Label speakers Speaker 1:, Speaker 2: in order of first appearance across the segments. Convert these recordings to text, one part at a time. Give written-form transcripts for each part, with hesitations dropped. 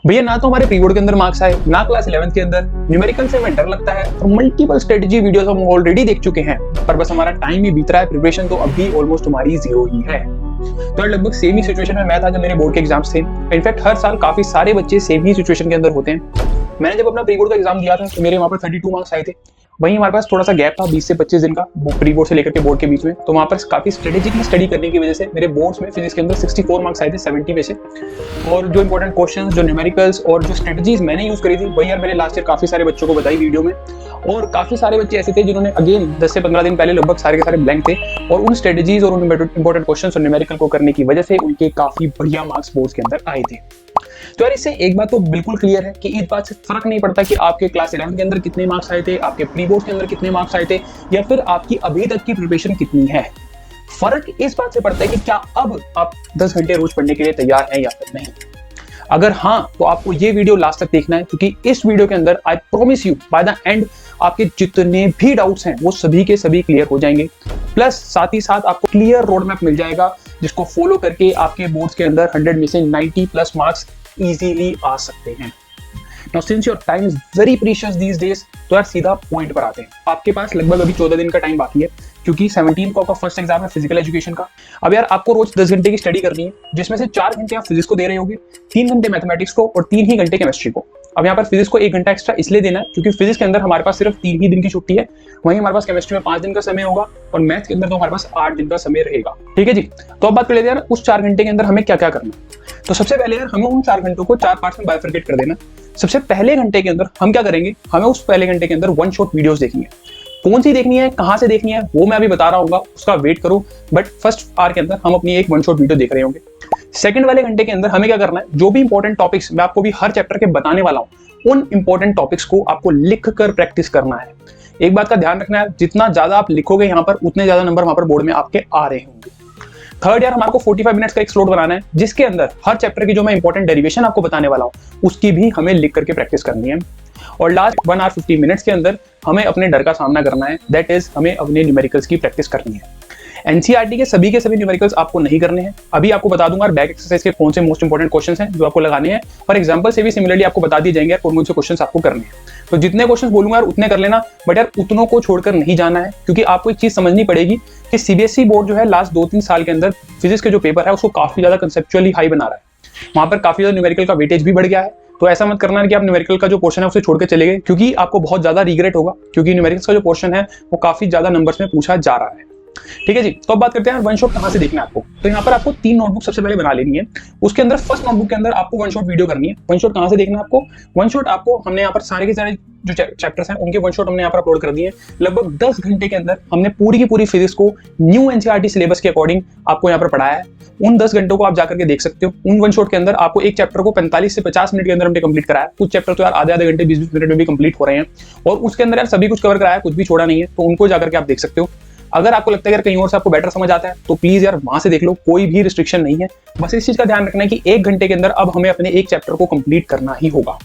Speaker 1: भैया ना तो हमारे प्री बोर्ड के अंदर मार्क्स आए, ना क्लास 11th के अंदर न्यूमेरिकल से हमें डर लगता है और मल्टीपल स्ट्रेटेजी वीडियोस हम ऑलरेडी देख चुके हैं, पर बस हमारा टाइम ही बीत रहा है। प्रिपरेशन तो अभी ऑलमोस्ट हमारी जीरो ही है। तो लगभग सेम ही सिचुएशन में मैं था जब मेरे बोर्ड के एग्जाम्स थे। इनफैक्ट हर साल काफी सारे बच्चे सेम ही सिचुएशन के अंदर होते हैं। मैंने जब अपना प्री बोर्ड का एग्जाम दिया था तो मेरे वहाँ पर 32 मार्क्स आए थे। वहीं हमारे पास थोड़ा सा गैप था 20 से 25 दिन का प्री बोर्ड से लेकर के बोर्ड के बीच में, तो वहाँ पर काफी स्ट्रेटेजिकली स्टडी करने की वजह से मेरे बोर्ड्स में फिजिक्स के अंदर 64 मार्क्स आए थे 70 में से। और जो इंपॉर्टेंट क्वेश्चंस, जो न्यूमेरिकल्स और जो स्ट्रेटजीज मैंने यूज करी थी वही यार मैंने लास्ट ईयर काफी सारे बच्चों को बताई वीडियो में। और काफी सारे बच्चे ऐसे थे जिन्होंने अगेन 10 से 15 दिन पहले लगभग सारे के सारे ब्लैंक थे, और उन स्ट्रेटजीज और उन इंपॉर्टेंट क्वेश्चंस और न्यूमेरिकल को करने की वजह से उनके काफी बढ़िया मार्क्स बोर्ड्स के अंदर आए थे। तो यार इससे एक बात तो बिल्कुल क्लियर है कि इस बात से फर्क नहीं पड़ता कि आपके क्लास 11 के अंदर कितने मार्क्स आए थे, आपके प्री बोर्ड के अंदर कितने मार्क्स आए थे, या फिर आपकी अभी तक की प्रिपरेशन कितनी है। फर्क इस बात से पड़ता है कि क्या अब आप 10 घंटे रोज पढ़ने के लिए तैयार हैं या फिर नहीं। अगर हाँ, तो आपको ये वीडियो लास्ट तक देखना है, क्योंकि इस वीडियो के अंदर I promise you by the end आपके जितने भी डाउट्स हैं वो सभी के सभी क्लियर हो जाएंगे। प्लस साथ ही साथ आपको क्लियर रोड मैप मिल जाएगा जिसको फॉलो करके आपके बोर्ड्स के अंदर 100 में से 90+ मार्क्स इजीली आ सकते हैं। Now since your time is very precious these days, तो यार सीधा पॉइंट पर आते हैं। आपके पास लगभग अभी 14 दिन का टाइम बाकी है, क्योंकि 17 को आपका फर्स्ट एग्जाम है फिजिकल एजुकेशन का। अब यार आपको रोज 10 घंटे की स्टडी करनी है, जिसमें से 4 घंटे आप फिजिक्स को दे रहे होगे, 3 घंटे मैथमेटिक्स को और 3 ही घंटे केमिस्ट्री को। अब यहाँ पर फिजिक्स को 1 घंटा एक्स्ट्रा इसलिए देना है क्योंकि फिजिक्स के अंदर हमारे पास सिर्फ 3 ही दिन की छुट्टी है, वहीं हमारे पास केमिस्ट्री में 5 दिन का समय होगा और मैथ्स के अंदर तो हमारे पास 8 दिन का समय रहेगा। ठीक है जी। तो अब बात कर लेते हैं यार उस 4 घंटे के अंदर हमें क्या क्या करना है। तो सबसे पहले यार हमें उन 4 घंटों को 4 पार्ट्स में बाइफरकेट कर देना। सबसे पहले घंटे के अंदर हम क्या करेंगे, हमें उस पहले घंटे के अंदर 1 शॉट वीडियोस देखनी है। कौन सी देखनी है, कहां से देखनी है, वो मैं अभी बता रहा हूँ, उसका वेट करो। बट फर्स्ट आवर के अंदर हम अपनी एक 1 शॉट वीडियो देख रहे होंगे। सेकंड वाले घंटे के अंदर हमें क्या करना है, जो भी इंपॉर्टेंट टॉपिक्स मैं आपको भी हर चैप्टर के बताने वाला हूँ, उन इंपॉर्टेंट टॉपिक्स को आपको लिख कर प्रैक्टिस करना है। एक बात का ध्यान रखना है, जितना ज्यादा आप लिखोगे यहाँ पर उतने ज्यादा नंबर वहां पर बोर्ड में आपके आ रहे होंगे। थर्ड यार हमारे को 45 मिनट्स का एक स्लॉट बनाना है, जिसके अंदर हर चैप्टर की जो मैं इंपॉर्टेंट डेरिवेशन आपको बताने वाला हूँ उसकी भी हमें लिख करके प्रैक्टिस करनी है। और लास्ट 1 आवर 50 मिनट्स के अंदर हमें अपने डर का सामना करना है, दैट इज हमें अपने न्यूमेरिकल्स की प्रैक्टिस करनी है। एनसीईआरटी के सभी न्यूमेरिकल्स आपको नहीं करने हैं। अभी आपको बता दूंगा बैक एक्सरसाइज के कौन से मोस्ट इंपॉर्टेंट क्वेश्चंस हैं जो आपको लगाने हैं, और एग्जांपल से भी सिमिलरली आपको बता दिए जाएंगे कौन से क्वेश्चंस आपको करने हैं। तो जितने क्वेश्चंस बोलूंगा यार उतने कर लेना, बट यार उतनों को छोड़कर नहीं जाना है, क्योंकि आपको एक चीज समझनी पड़ेगी कि सीबीएसई बोर्ड जो है लास्ट 2-3 साल के अंदर फिजिक्स के जो पेपर है उसको काफी ज्यादा कंसेप्चुअली हाई बना रहा है। वहां पर काफी ज्यादा न्यूमेरिकल का वेटेज भी बढ़ गया है। तो ऐसा मत करना है कि आप न्यूमेरिकल का जो पोर्शन है उसे छोड़ के चले गए, क्योंकि आपको बहुत ज्यादा रिग्रेट होगा, क्योंकि न्यूमेरिकल्स का जो पोर्शन है वो काफी ज्यादा नंबर्स में पूछा जा रहा है। ठीक है जी। तो अब बात करते हैं 1 शॉट कहां से देखना है आपको। तो यहाँ पर आपको 3 नोटबुक सबसे पहले बना लेनी है। उसके अंदर फर्स्ट नोटबुक के अंदर आपको 1 शॉट वीडियो करनी है। 1 शॉट कहां से देखना है आपको, 1 शॉट आपको हमने यहाँ पर सारे के सारे जो चैप्टर्स हैं उनके 1 शॉट हमने यहाँ पर अपलोड कर दिए। लगभग 10 घंटे के अंदर हमने पूरी की पूरी फिजिक्स को न्यू एनसीईआरटी सिलेबस के अकॉर्डिंग आपको यहाँ पर पढ़ाया है। उन 10 घंटों को आप जाकर के देख सकते हो। उन 1 शॉट के अंदर आपको एक चैप्टर को 45 से 50 मिनट के अंदर हमने कंप्लीट कराया। कुछ चैप्टर तो यार आधे घंटे 20 मिनट में भी कंप्लीट हो रहे हैं, और उसके अंदर यार सभी कुछ कवर कराया, कुछ भी छोड़ा नहीं है। तो उनको जाकर के आप देख सकते हो। अगर आपको लगता है यार कहीं और से आपको बेटर समझ आता है तो प्लीज यार वहां से देख लो, कोई भी रिस्ट्रिक्शन नहीं है। बस इस चीज का ध्यान रखना है कि 1 घंटे के अंदर अब हमें अपने एक चैप्टर को कंप्लीट करना ही होगा।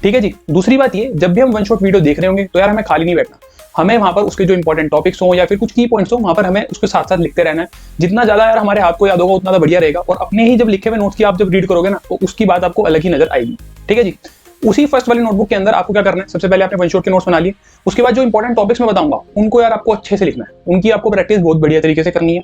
Speaker 1: ठीक है जी। दूसरी बात ये, जब भी हम 1 शॉट वीडियो देख रहे होंगे तो यार हमें खाली नहीं बैठना, हमें वहां पर उसके जो इंपॉर्टेंट टॉपिक्स हो या फिर कुछ की पॉइंट्स हो वहां पर हमें उसके साथ साथ लिखते रहना है। जितना ज्यादा यार हमारे हाथ को याद होगा उतना तो बढ़िया रहेगा, और अपने ही जब लिखे हुए नोट्स की आप जब रीड करोगे ना तो उसकी बात आपको अलग ही नजर आएगी। ठीक है जी। उसी फर्स्ट वाली नोटबुक के अंदर आपको क्या करना है, सबसे पहले आपने 1 शॉट के नोट्स बना लिए। उसके बाद जो इंपॉर्टेंट टॉपिक्स मैं बताऊंगा उनको यार आपको अच्छे से लिखना है, उनकी आपको प्रैक्टिस बहुत बढ़िया तरीके से करनी है।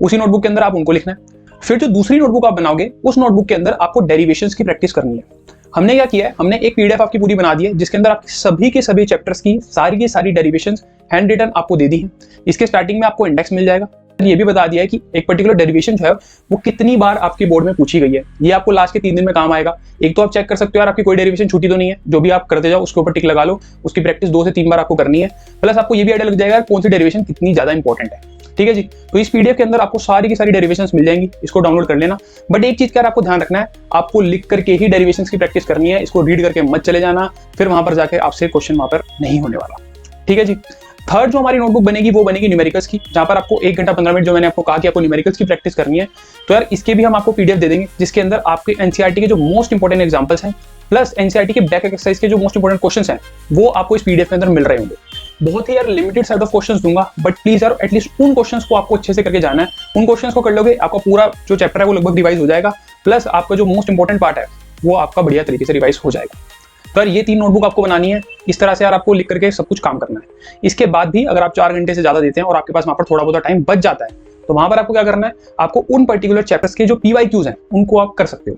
Speaker 1: उसी नोटबुक के अंदर आप उनको लिखना है। फिर जो दूसरी नोटबुक आप बनाओगे उस नोटबुक के अंदर आपको डेरिवेशंस की प्रैक्टिस करनी है। हमने क्या किया है, हमने एक पीडीएफ आपकी पूरी बना दी है जिसके अंदर आपके सभी के सभी चैप्टर्स की सारी डेरिवेशंस हैंड रिटन आपको दे दी है। इसके स्टार्टिंग में आपको इंडेक्स मिल जाएगा। ये भी बता दिया है कि एक पर्टिकुलर डेरिवेशन जो है वो कितनी बार आपके बोर्ड में पूछी गई है। ये आपको लास्ट के 3 दिन में काम आएगा। एक तो आप चेक कर सकते हो यार आपकी कोई डेरिवेशन छूटी तो नहीं है, जो भी आप करते जाओ उसके ऊपर टिक लगा लो। उसकी प्रैक्टिस 2 से 3 बार आपको करनी है। प्लस आपको ये भी आइडिया लग जाएगा कौन सी डेरिवेशन कितनी ज्यादा इंपॉर्टेंट है। ठीक है जी। तो इस पीडीएफ के अंदर आपको सारी की सारी डेरिवेशंस मिल जाएंगी, इसको डाउनलोड कर लेना। बट एक चीज का आपको ध्यान रखना है, आपको लिख करके ही डेरिवेशंस की प्रैक्टिस करनी है। इसको रीड करके मत चले जाना, फिर वहां पर जाके आपसे क्वेश्चन वहां पर नहीं होने वाला। ठीक है जी। थर्ड जो हमारी नोटबुक बनेगी वो बनेगी न्यूमेरिकल्स की, जहां पर आपको 1 घंटा 15 मिनट जो मैंने आपको कहा कि आपको न्यूमेरिकल्स की प्रैक्टिस करनी है। तो यार इसके भी हम आपको पीडीएफ दे देंगे, जिसके अंदर आपके एनसीईआरटी के जो मोस्ट इंपॉर्टेंट एग्जांपल्स हैं प्लस एनसीईआरटी के बैक एक्सरसाइज के जो मोस्ट इंपॉर्टेंट क्वेश्चंस हैं वो आपको इस पीडीएफ के अंदर मिल रहे होंगे। बहुत ही यार लिमिटेड सेट ऑफ क्वेश्चंस दूंगा, बट प्लीज यार एटलीस्ट उन क्वेश्चंस को आपको अच्छे से करके जाना है। उन क्वेश्चंस को कर लोगे आपका पूरा जो चैप्टर है वो लगभग रिवाइज हो जाएगा। प्लस आपका जो मोस्ट इंपॉर्टेंट पार्ट है वो आपका बढ़िया तरीके से रिवाइज हो जाएगा। तो यार ये 3 नोटबुक आपको बनानी है, इस तरह से यार आपको लिख करके सब कुछ काम करना है। इसके बाद भी अगर आप 4 घंटे से ज्यादा देते हैं और आपके पास वहां पर थोड़ा बहुत टाइम बच जाता है, तो वहां पर आपको क्या करना है, आपको उन पर्टिकुलर चैप्टर्स के जो PYQs हैं उनको आप कर सकते हो।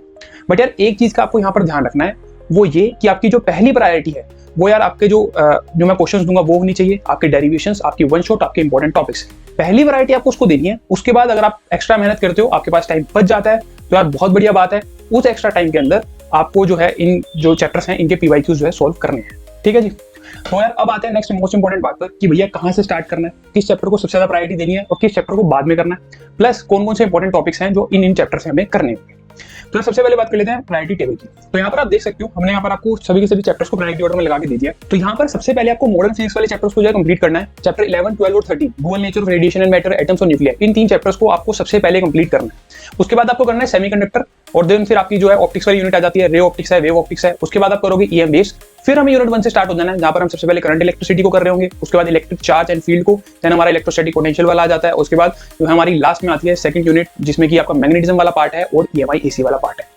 Speaker 1: बट यार एक चीज का आपको यहाँ पर ध्यान रखना है, वो ये कि आपकी जो पहली प्रायोरिटी है वो यार आपके जो मैं क्वेश्चंस दूंगा वो होनी चाहिए, आपके डेरिवेशंस, आपकी वन शॉट, आपके इंपॉर्टेंट टॉपिक्स। पहली वैरायटी आपको उसको देनी है। उसके बाद अगर आप एक्स्ट्रा मेहनत करते हो, आपके पास टाइम बच जाता है, तो यार बहुत बढ़िया बात है। उस एक्स्ट्रा टाइम के अंदर आपको जो है इन जो चैप्टर्स हैं इनके PYQs जो है सॉल्व करने हैं। ठीक है जी। तो यार अब आते हैं नेक्स्ट मोस्ट इंपॉर्टेंट बात पर कि भैया कहाँ से स्टार्ट करना है, किस चैप्टर को सबसे ज्यादा प्रायोरिटी देनी है और किस चैप्टर को बाद में करना है, प्लस कौन कौन से इंपॉर्टेंट टॉपिक्स हैं जो इन चैप्टर से हमें करने हैं। तो सबसे पहले बात कर लेते हैं प्रायोरिटी टेबल की। तो यहाँ पर आप देख सकते हो हमने यहाँ पर आपको सभी के सभी चैप्टर्स को प्रायोरिटी ऑर्डर में लगा के दे दिया। तो यहाँ पर सबसे पहले आपको मॉडर्न फिजिक्स वाले चैप्टर्स को जो है कंप्लीट करना है। चैप्टर 11, 12 और 13 dual nature of radiation and matter, atoms और न्यूक्लियर, इन 3 चैप्टर्स को आपको सबसे पहले कंप्लीट करना है। उसके बाद आपको करना है सेमीकंडक्टर, और देन फिर आपकी जो है ऑप्टिक्स वाली यूनिट आ जाती है, रे ऑप्टिक्स है, वेव ऑप्टिक्स है। उसके बाद आप करोगे EM बेस। फिर हमें यूनिट 1 से स्टार्ट हो जाना है, जहां पर हम सबसे पहले करंट इलेक्ट्रिसिटी को कर रहे होंगे, उसके बाद इलेक्ट्रिक चार्ज एंड फील्ड को, देन हमारा इलेक्ट्रोस्टैटिक पोटेंशियल वाला आ जाता है। उसके बाद जो हमारी लास्ट में आती है सेकंड यूनिट, जिसमें कि आपका मैग्नेटिज्म वाला पार्ट है और EMI AC वाला पार्ट है।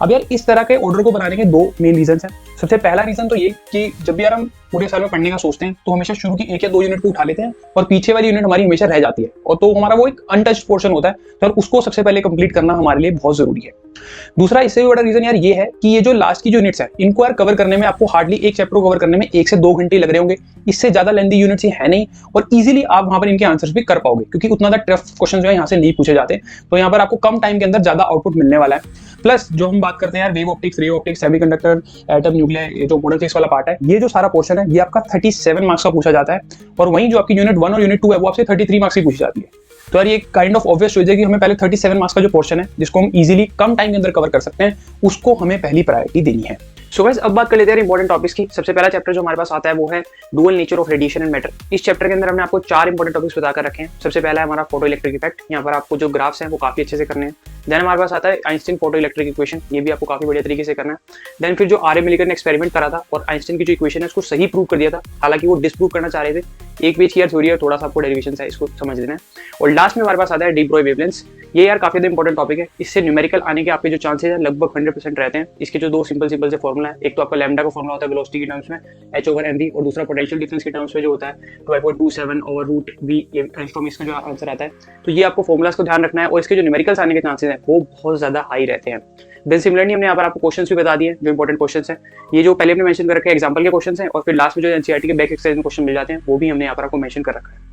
Speaker 1: अब यार इस तरह के ऑर्डर को बनाने के 2 मेन रीजन हैं। सबसे पहला रीजन तो ये कि जब भी यार हम पूरे साल में पढ़ने का सोचते हैं तो हमेशा शुरू की 1 या 2 यूनिट को उठा लेते हैं और पीछे वाली यूनिट हमारी हमेशा रह जाती है, और तो हमारा वो एक अनटच्ड पोर्शन होता है, तो उसको सबसे पहले कंप्लीट करना हमारे लिए बहुत जरूरी है। दूसरा इससे भी बड़ा रीजन यार ये है कि ये जो लास्ट की जो यूनिट्स है इनको यार कवर करने में आपको हार्डली एक चैप्टर को कवर करने में 1 से 2 घंटे लग रहे होंगे। इससे ज्यादा लेंथी यूनिट्स है नहीं, और इजीली आप वहां पर इनके आंसर्स भी कर पाओगे, क्योंकि उतना ज्यादा टफ क्वेश्चन जो है यहाँ से नहीं पूछे जाते। तो यहाँ पर आपको कम टाइम के अंदर ज्यादा आउटपुट मिलने वाला है। प्लस जो हम बात करते हैं यार wave optics, ray optics, semiconductor, atom, nuclear, ये जो मॉडर्न फिजिक्स वाला पार्ट है, ये जो सारा पोर्शन है ये आपका 37 मार्क्स का पूछा जाता है, और वहीं जो आपकी यूनिट 1 और यूनिट 2 है वो आपसे 33 मार्क्स की पूछी जाती है। तो यार ये काइंड ऑफ ऑब्वियस चीज है कि हमें पहले 37 मार्क्स का जो पोर्शन है जिसको हम इजीली कम टाइम के अंदर कवर कर सकते हैं, उसको हमें पहली प्रायोरिटी देनी है। सो गाइस अब बात कर लेते हैं इंपॉर्टेंट टॉपिक्स की। सबसे पहला चैप्टर जो हमारे पास आता है वो है dual nature of radiation and matter. इस चैप्टर के अंदर हमने आपको 4 इंपॉर्टेंट टॉपिक्स बताकर रखे हैं। सबसे पहला है हमारा फोटो इलेक्ट्रिक इफेक्ट। यहाँ पर आपको जो ग्राफ्स हैं वो काफी अच्छे से करने हैं। देन हमारे पास आता है आइंस्टीन फोटो इलेक्ट्रिक इक्वेशन, ये भी आपको काफी बढ़िया तरीके से करना है। देन फिर जो आर ए मिलिकर ने एक्सपेरिमेंट करा था और आइंस्टीन की जो इक्वेशन है उसको सही प्रूव कर दिया था, हालांकि वो डिस्प्रूव करना चाह रहे थे। एक पेज की यार थ्योरी है, थोड़ा सा आपको डेरिवेशन है, इसको समझ लेना है। और लास्ट में हमारे पास आता है डी ब्रोई वेवलेंथ्स। ये यार काफी ज्यादा इंपॉर्टेंट टॉपिक है। इससे न्यूमेरिकल आने के आपके जो चांसेस है लगभग 100% रहते हैं। इसके जो 2 सिंपल से फॉर्मूला है, एक तो आपका लैम्डा का फॉर्मूला होता है वेलोसिटी की टर्म्स में h/mv, और दूसरा पोटेंशियल डिफरेंस के टर्म्स में जो होता है 12.27/√v, ये एंगस्ट्रॉम इसका जो आंसर आता है। तो ये आपको फॉर्मूलास को ध्यान रखना है, और इसके जो न्यूमेरिकल्स आने के चांसेस हैं वो बहुत ज्यादा हाई रहते हैं। देन सिमिलरली हमने यहाँ पर आपको क्वेश्चंस भी बता दिए जो इंपॉर्टेंट क्वेश्चंस हैं। ये जो पहले हमने मेंशन कर रखे हैं एग्जांपल के क्वेश्चंस हैं, और फिर लास्ट में जो एनसीईआरटी के बैक एक्सरसाइज में क्वेश्चन मिल जाते हैं वो भी हमने यहाँ पर आपको मेंशन कर रखा है।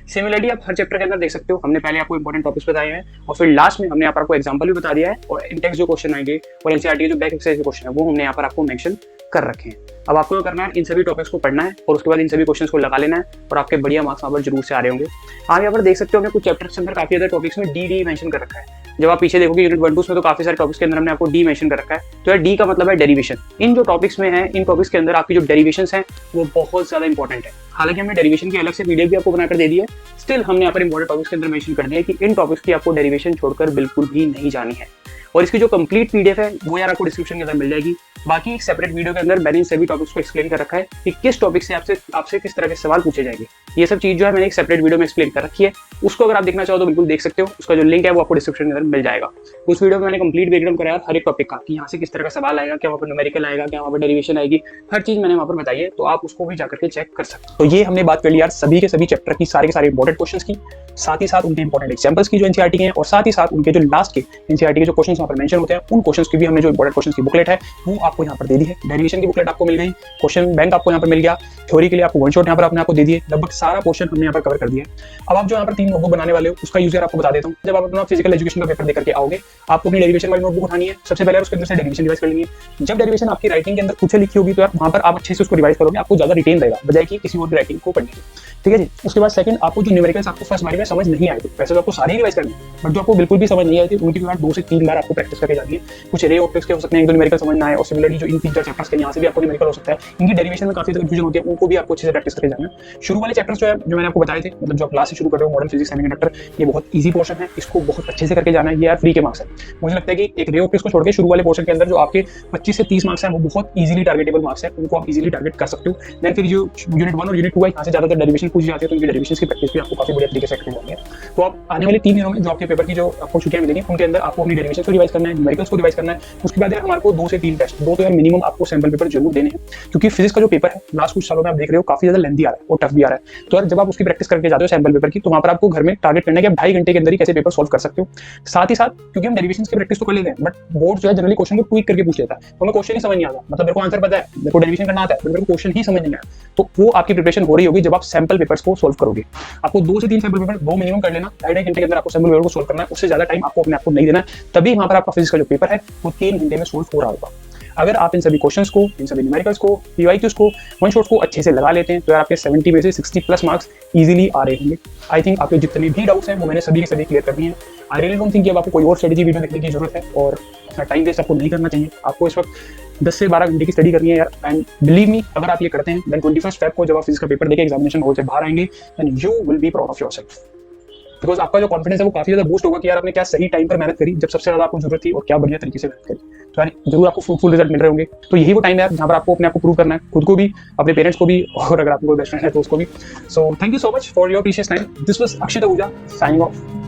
Speaker 1: सिमिलरली आप हर चैप्टर के अंदर देख सकते हो, हमने पहले आपको इंपॉर्टेंट टॉपिक्स बताए हैं और फिर लास्ट में हमने यहाँ पर आपको एग्जांपल भी बता दिया है, और इंटेक्स जो क्वेश्चन आएंगे और एनसीईआरटी के जो बैक एक्सरसाइज के क्वेश्चन है वो हमने यहाँ पर आपको मेंशन कर रखे हैं। अब आपको क्या करना है, इन सभी टॉपिक्स को पढ़ना है और उसके बाद इन सभी क्वेश्चंस को लगा लेना है, और आपके बढ़िया मार्क्स वहाँ पर जरूर से आ रहे होंगे। आप यहाँ पर देख सकते हो हमने कुछ चैप्टर्स के अंदर काफी ज्यादा टॉपिक्स में डी मेंशन कर रखा है। जब आप पीछे देखोगे यूनिट 1-2 में तो काफी सारे टॉपिक्स के अंदर हमने आपको डी मेंशन कर रखा है। तो यार डी का मतलब है डेरिवेशन। इन जो टॉपिक्स में है, इन टॉपिक्स के अंदर आपकी जो डेरिवेशंस हैं वो बहुत ज्यादा इंपॉर्टेंट है। हालांकि हमने डेरिवेशन की अलग से वीडियो भी आपको बनाकर दे दी है, स्टिल हमने यहाँ पर इंपॉर्टेंट टॉपिक्स के अंदर मेंशन कर दिया है कि इन टॉपिक्स की आपको डेरिवेशन छोड़कर बिल्कुल भी नहीं जानी है। और इसकी जो कंप्लीट पीडीएफ है वो यार आपको डिस्क्रिप्शन के अंदर मिल जाएगी। बाकी एक सेपरेट वीडियो के अंदर मैंने इन सभी टॉपिक्स को एक्सप्लेन कर रखा है कि किस टॉपिक से आपसे किस तरह के सवाल पूछे जाएंगे। ये सब चीज जो है मैंने एक सेपरेट वीडियो में एक्सप्लेन कर रखी है, उसको अगर आप देखना चाहो तो बिल्कुल देख सकते हो। उसका जो लिंक है वो आपको डिस्क्रिप्शन के अंदर मिल जाएगा। उस वीडियो में मैंने कंप्लीट ब्रेकडाउन कराया हर एक टॉपिक का कि यहाँ से किस तरह का सवाल आएगा, क्या वहाँ पर न्यूमेरिकल आएगा, क्या वहाँ पर डेरिवेशन आएगी, हर चीज मैंने वहाँ पर बताई है, तो आप उसको भी जाकर के चेक कर सकते हो। तो ये हमने बात कर ली यार सभी के सभी चैप्टर की सारे के सारे इंपॉर्टेंट क्वेश्चंस की, साथ ही साथ उनके इंपॉर्टेंट एग्जांपल्स की जो एनसीईआरटी के हैं, और साथ ही साथ उनके जो लास्ट के एनसीईआरटी के जो क्वेश्चंस वहाँ पर मेंशन होते हैं उन क्वेश्चंस की भी हमने जो इंपॉर्टेंट क्वेश्चंस की बुकलेट है वो आपको यहाँ पर दे दी है। डेरिवेशन की बुकलेट आपको मिल गई, क्वेश्चन बैंक आपको यहाँ पर मिल गया, थ्योरी के लिए आपको वन शॉट यहाँ पर अपने आपको दे दिए, लगभग सारा पोर्शन हमने यहाँ पर कवर कर दिया। अब आप जो यहाँ पर 3 नोटबुक बनाने वाले हो उसका यूजर आपको बता देता हूँ। जब आप अपना फिजिकल एजुकेशन का पेपर देकर के आओगे आपको अपनी डेरिवेशन वाली नोटबुक उठानी है। सबसे पहले उसके अंदर से डेरिवेशन रिवाइज कर लेंगे। जब डेरिवेशन आपकी राइटिंग के अंदर खुद से लिखी होगी तो यार वहाँ पर आप अच्छे से उसको रिवाइज करोगे, आपको ज्यादा रिटेन रहेगा बजाय कि किसी और की राइटिंग को पढ़ने की। ठीक है जी। उसके बाद सेकंड, आपको जो न्यूमेरिकल्स आपको फर्स्ट बारी में समझ नहीं आए थे, वैसे तो आपको सारी रिवाइज करनी है, बट जो आपको बिल्कुल भी समझ नहीं आई थी उनकी बार 2 से 3 बार आपको प्रैक्टिस करके जानी है। कुछ रे ऑप्टिक्स के हो सकते हैं, न्यूमेरिकल समझ ना आए, और सिमिलरली जो इन 3-4 चैप्टर्स के यहाँ से भी आपको न्यूमेरिकल हो सकता है, इनकी डेरिवेशन में काफी कंफ्यूजन होती है, उनको भी आपको अच्छे से प्रैक्टिस करके जाना है। शुरू वाले चैप्टर चैप्टर्स जो मैंने आपको बताए थे, मतलब जो क्लास से शुरू कर रहे हो मॉडर्न फिजिक्स सेमीकंडक्टर, ये बहुत ईजी पोर्शन है, इसको बहुत अच्छे से करके जाना है। ये यार फ्री के मार्क्स है। मुझे लगता है कि एक रे ऑप्टिक्स को छोड़ के शुरू वाले पोर्शन के अंदर जो आपके 25 से 30 मार्क्स हैं वो बहुत इजीली टारगेटेबल मार्क्स है, उनको आप इजीली टारगेट कर सकते हो। देन फिर जो यूनिट 1 और यूनिट 2 है, यहाँ से ज्यादातर डेरिवेशन पूछी जाती है, तो इनकी डेरिवेशंस की प्रैक्टिस भी आपको काफी बढ़िया तरीके से करनी होगी। तो आप आने वाले 3 दिनों में जो आपके पेपर की जो आपको छुट्टियां मिलेंगी, उनके अंदर आपको अपनी डेरिवेशन को रिवाइज करना है, न्यूमेरिकल्स को रिवाइज करना है। उसके बाद यार हमारे को 2 से 3 टेस्ट, 2 तो यार मिनिमम आपको सैंपल पेपर जरूर देने हैं, क्योंकि फिजिक्स का जो पेपर है लास्ट कुछ सालों में आप देख रहे हो काफी ज्यादा लेंथी आ रहा है और टफ भी आ रहा है। तो यार जब आप उसकी प्रैक्टिस करके जाते हो सैंपल पेपर की, तो वहां पर आपको घर में टारगेट करना है कि आप 2.5 घंटे के अंदर ही कैसे पेपर सॉल्व कर सकते हो। साथ ही साथ क्योंकि हम डेरिवेशंस की प्रैक्टिस तो कर लेते हैं, बट बोर्ड जो है जनरली क्वेश्चन को ट्वीक करके पूछ लेता है, तो हमें क्वेश्चन ही समझ नहीं आता। मतलब मेरे को आंसर पता है, मेरे को डेरिवेशन करना आता है, बट मेरे को क्वेश्चन ही समझ नहीं आया। तो वो आपकी प्रिपरेशन हो रही होगी जब आप सैंपल पेपर्स को सॉल्व करोगे। आपको 2 से 3 सैंपल पेपर 2 मिनिमम कर लेना, 2.5 घंटे के अंदर आपको सैंपल पेपर को सॉल्व करना है। उससे ज्यादा टाइम आपको अपने आप को नहीं देना है, तभी वहां पर आपका फिजिक्स का जो पेपर है वो 3 घंटे में सॉल्व हो रहा होगा। अगर आप इन सभी क्वेश्चंस को, इन सभी न्यूमेरिकल्स को, पीवाईक्यूज को, वन शॉट को अच्छे से लगा लेते हैं, तो यार आपके 70 में से 60+ मार्क्स इजीली आ रहे होंगे। आई थिंक आपके जितने भी डाउट्स हैं वो मैंने सभी के सभी क्लियर कर दिए हैं। आई रियली डोंट थिंक कि अब आपको कोई और स्ट्रेटेजी वीडियो देखने की जरूरत है, और टाइम वेस्ट आपको नहीं करना चाहिए। आपको इस वक्त 10 से 12 घंटे की स्टडी करनी है यार, एंड बिलीव मी, अगर आप ये करते हैं देन 21 फेब को जब आप फिजिक्स का पेपर देके एग्जामिनेशन हॉल से बाहर आएंगे, then you will be proud of yourself. Because आपका जो कॉन्फिडेंस है वो काफी ज्यादा बूस्ट होगा कि यार आपने क्या सही टाइम पर मेहनत करी, जब सबसे ज्यादा आपको जरूरत थी, और क्या बढ़िया तरीके से मेहनत करी। तो यार जरूर आपको फ्रूटफुल रिजल्ट मिल रहे होंगे। तो यही वो टाइम है यार जहाँ पर आपको अपने आप को प्रूव करना है, खुद को भी, अपने पेरेंट्स को भी, और अगर आपको कोई बेस्ट फ्रेंड है तो उसको भी। So thank you so much for your precious time. This was Akshit Ahuja signing off.